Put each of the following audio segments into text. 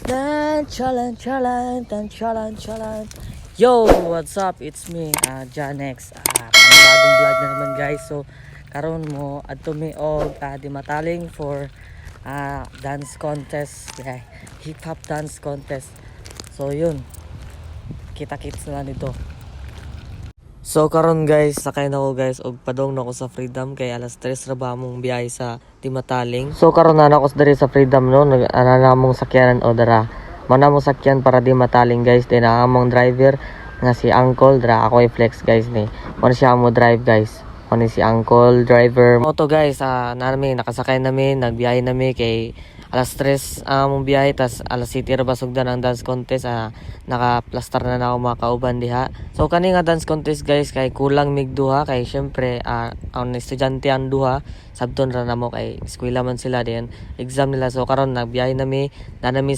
Chalan. Yo, what's up? It's me, Janex. Panibagong vlog na naman guys. So, karon mo adto mi og di mataling for dance contest. Yeah, hip hop dance contest. So, yun. Kita-kits na nito. So karon guys, sakay na ko guys og padong na ko sa Freedom kay alas 3 ra ba mong biyahe sa Timataling. So karon na ako diri sa Freedom no, ana mong sakyanan o dara. Mana mong sakyan para di mataling guys, din among driver nga si Uncle dra ako i-flex guys ni. Mo siya mo drive guys. Mo si Uncle driver. Moto guys, namin nakasakay namin, nagbiyahe namin kay alas 3 mong biyahe tas alas 7 ra basugdan ang dance contest. Naka-plaster na ako mga kauban diha. So kani nga dance contest guys kay kulang mig duha kay syempre ang estudyante ang duha sabton ra namo kay eskwela man sila din exam nila. So karon nagbiyahe nami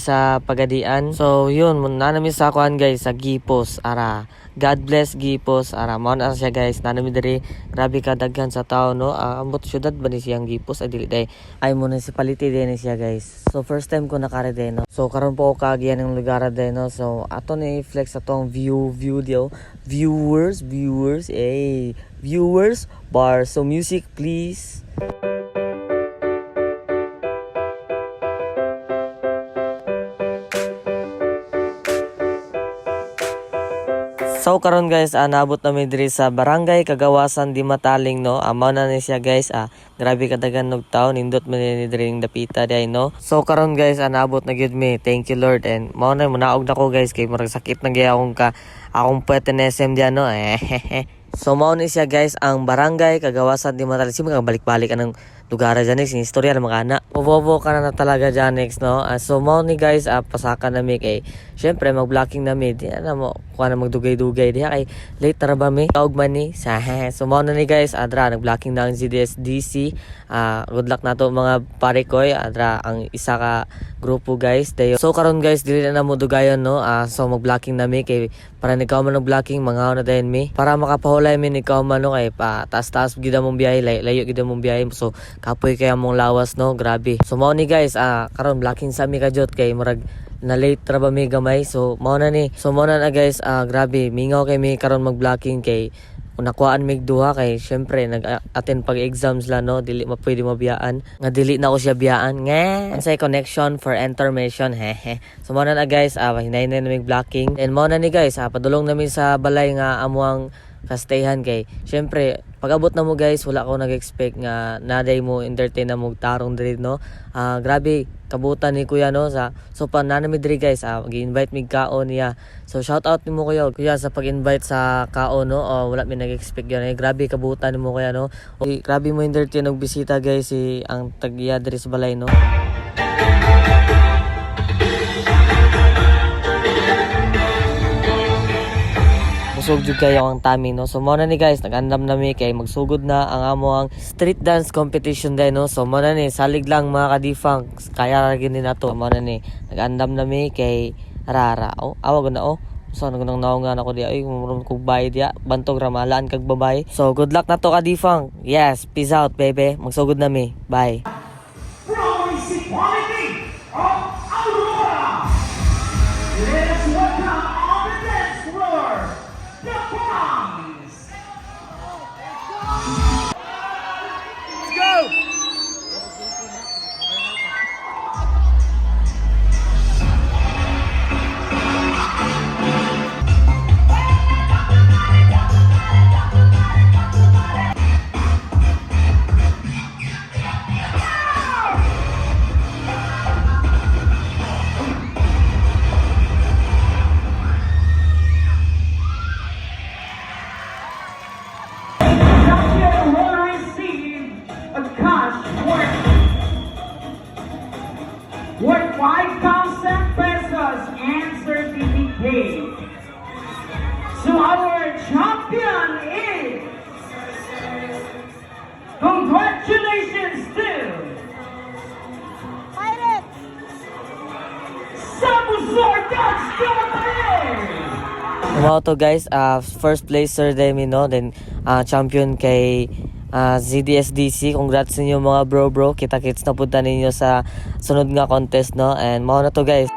sa Pagadian. So yun nami sa kuan guys sa Gipos ara. God bless Gipos ara mo na siya guys, nanami diri grabe ka daghan sa tao no. Ambot syudad ba ni siyang Gipos ay dili day ay municipality din ni siya guys. So first time ko nakare din no. So karon po ko kagiyan ng lugar din no. So ato ni flex atong video viewers bar. So music please. So karon guys, naabot namin diri sa Barangay Kagawasan Dimataling no. Mao na ni siya guys. Grabe kadagan og tawo nindot man ni diri dapita day no. So karon guys, naabot na gyud mi. Thank you Lord, and mao na munaog na ko guys kay murag sakit na gyud akong pwetnesem diyan no. So mao ni siya guys ang Barangay Kagawasan Dimataling. Sige balik-balik anong lugar Janex, yung istorya ng mga anak. Bobo ka na talaga Janex no. So mao ni guys, pasaka na mi kay syempre mag-blocking na mi. Di na mo kuha na magdugay-dugay diha kay late ra ba mi. Kaog man ni sa so mao na ni guys, adra nag-blocking na ang CDSDC. Good luck na to mga pare ko, adra ang isa ka grupo guys dayo. So karon guys dili na mo dugayon no. So mag-blocking na mi kay para nikaw man blocking mga na dayon mi para makapahulay mi nikaw man no kay pa taas-taas gid mong biyahe, layo gid mong biyahe. So kapoy kaya mong lawas no, grabe. So mao ni guys, karon blocking sa mi kajot kay murag na late ra ba mi gamay. So mao na ni. So mao na guys, grabe mingaw kay mi karon mag-blocking kay nakuhaan mig duha kay syempre nag-attend pag-exams la no, dili pwede mabiyaan nga dili na ko siya biyaan nga say connection for information So mao na guys, hinay-hinay na mig blocking and mao na ni guys, padulong namin sa balay nga amuang kastayhan kay syempre pag-abot na mo guys wala ko nag-expect nga naday mo entertain na mo tarong diri no. Grabe kabutan ni kuya no sa so pa nanami diri guys, gi-invite mig kaon niya. So shout out nimo kuya sa pag-invite sa kaon no. Wala mi nag-expect yan grabe kabutan nimo kuya no. Grabe mo entertain og bisita guys si ang tagya diri sa balay no. Busog jud kayo ang tami no. So mao na ni guys, nag-andam na mi kay magsugod na ang among street dance competition day no. So mao na ni salig lang mga kadifang kaya ra gyud ni nato. Mao na ni nag-andam na mi kay rara. Awag na so nagunang naungan ako di ay muron kog bayad ya bantog ra malaan kag babay. So good luck na to kadifang. Yes, peace out baby. Magsugod na mi. Bye. Worth 5,000 pesos and certificate. So our champion is, congratulations to Pirates! Sabusor Dance Company! Wow to guys, first placer Demi no, then champion kay ZDSDC. Congrats ninyo mga bro. Kita-kits na punta ninyo sa sunod nga contest no, and mao na to guys.